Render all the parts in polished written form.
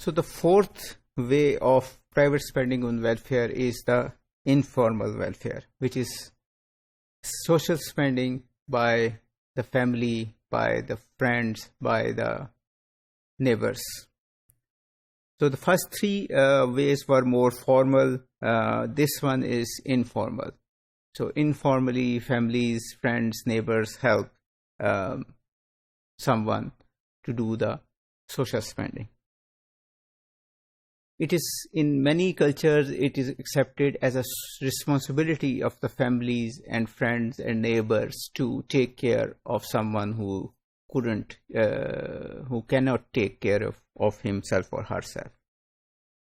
So the fourth way of private spending on welfare is the informal welfare, which is social spending by the family, by the friends, by the neighbors. So the first three ways were more formal. This one is informal. So informally, families, friends, neighbors help someone to do the social spending. It is, in many cultures, it is accepted as a responsibility of the families and friends and neighbors to take care of someone who cannot take care of himself or herself.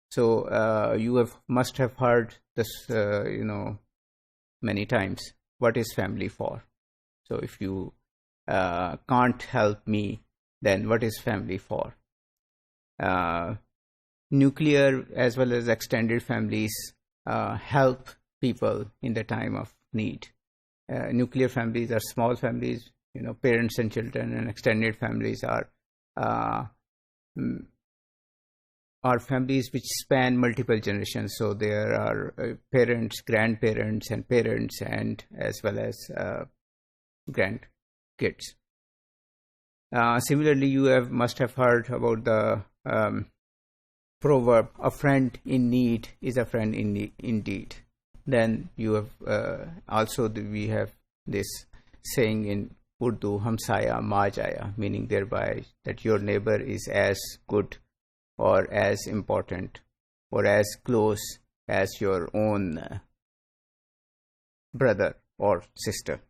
So you must have heard this, many times. What is family for? So if you can't help me, then what is family for? Nuclear as well as extended families help people in the time of need. Nuclear families are small families, parents and children, and extended families are families which span multiple generations. So there are parents, grandparents, and parents, and as well as grandkids. Similarly, you must have heard about the proverb, a friend in need is a friend indeed. Then you have we have this saying in Urdu, hamsaya maa jaya, meaning thereby that your neighbor is as good or as important or as close as your own brother or sister.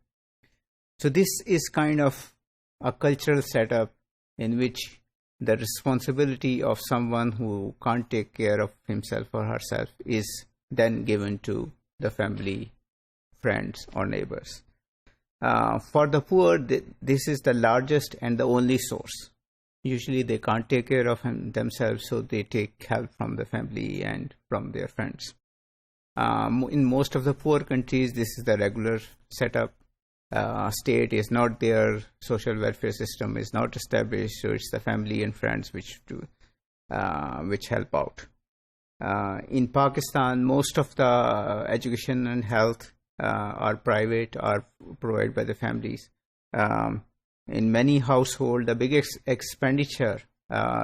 So this is kind of a cultural setup in which the responsibility of someone who can't take care of himself or herself is then given to the family, friends, or neighbors. For the poor, this is the largest and the only source. Usually they can't take care of themselves, so they take help from the family and from their friends. In most of the poor countries, this is the regular setup. State is not there, social welfare system is not established, so it's the family and friends which help out. In Pakistan, most of the education and health are private, are provided by the families. In many households, the biggest expenditure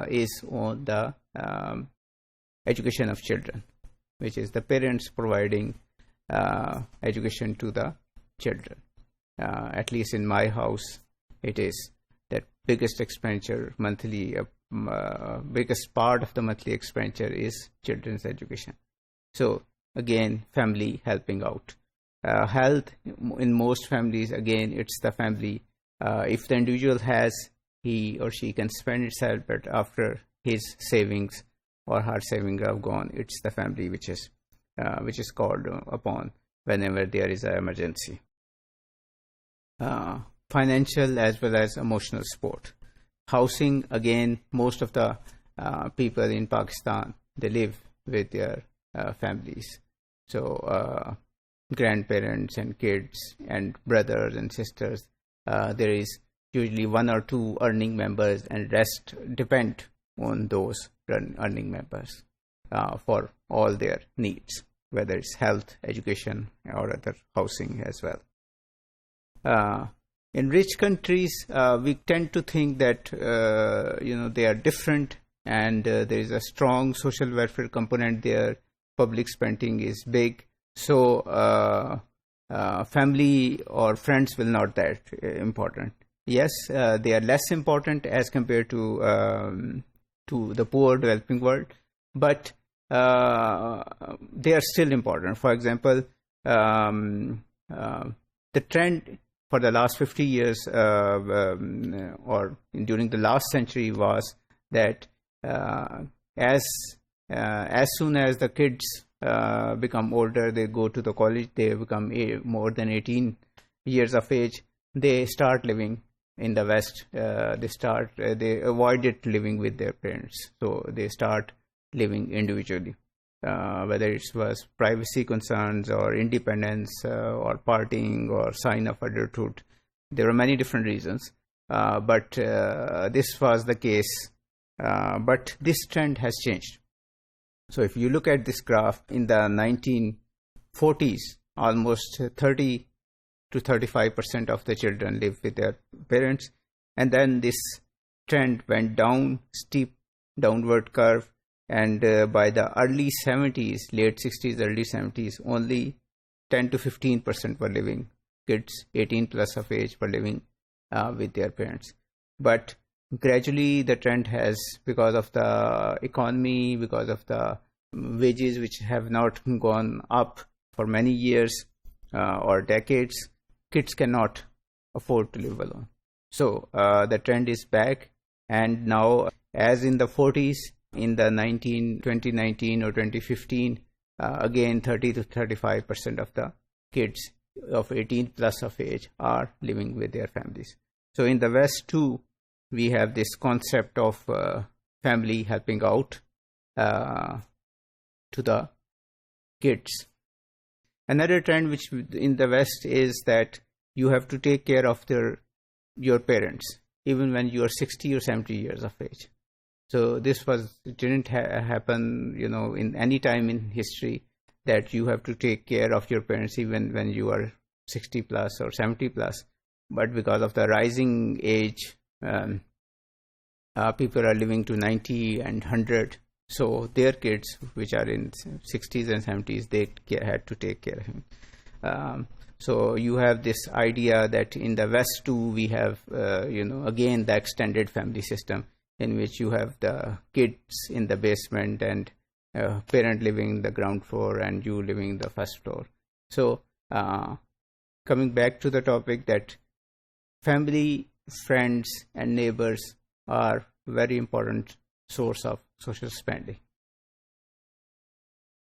is on the education of children, which is the parents providing education to the children. At least in my house, it is that biggest expenditure monthly, biggest part of the monthly expenditure is children's education. So again, family helping out. Health, in most families, again, it's the family. If the individual has, he or she can spend itself, but after his savings or her savings have gone, it's the family which is called upon whenever there is an emergency. Financial as well as emotional support. Housing, again, most of the people in Pakistan, they live with their families. So grandparents and kids and brothers and sisters, there is usually one or two earning members, and rest depend on those earning members for all their needs, whether it's health, education, or other housing as well. In rich countries, we tend to think that they are different, and there is a strong social welfare component there. Public spending is big, so family or friends will not that important. Yes, they are less important as compared to the poor developing world, but they are still important. For example, the trend for the last 50 years or during the last century was that as soon as the kids become older, they go to the college, they become more than 18 years of age, they start living in the West. They avoided living with their parents, so they start living individually. Whether it was privacy concerns or independence or partying or sign of adulthood. There are many different reasons, but this was the case But this trend has changed. So if you look at this graph, in the 1940s, almost 30 to 35% of the children live with their parents. And then this trend went down, steep downward curve. And by the early 70s, late 60s, early 70s, only 10 to 15% were living. Kids 18 plus of age were living with their parents. But gradually the trend has, because of the economy, because of the wages which have not gone up for many years or decades, kids cannot afford to live alone. So the trend is back, and now, as in the 40s, in the 2019 or 2015, again 30 to 35% of the kids of 18 plus of age are living with their families. So in the West too, we have this concept of family helping out to the kids. Another trend which in the West is that you have to take care of your parents even when you are 60 or 70 years of age. So this didn't happen, in any time in history, that you have to take care of your parents even when you are 60 plus or 70 plus. But because of the rising age, people are living to 90 and 100. So their kids, which are in 60s and 70s, they had to take care of him. So you have this idea that in the West too, we have, again, the extended family system, in which you have the kids in the basement and parent living in the ground floor and you living in the first floor. So coming back to the topic, that family, friends and neighbors are very important source of social spending.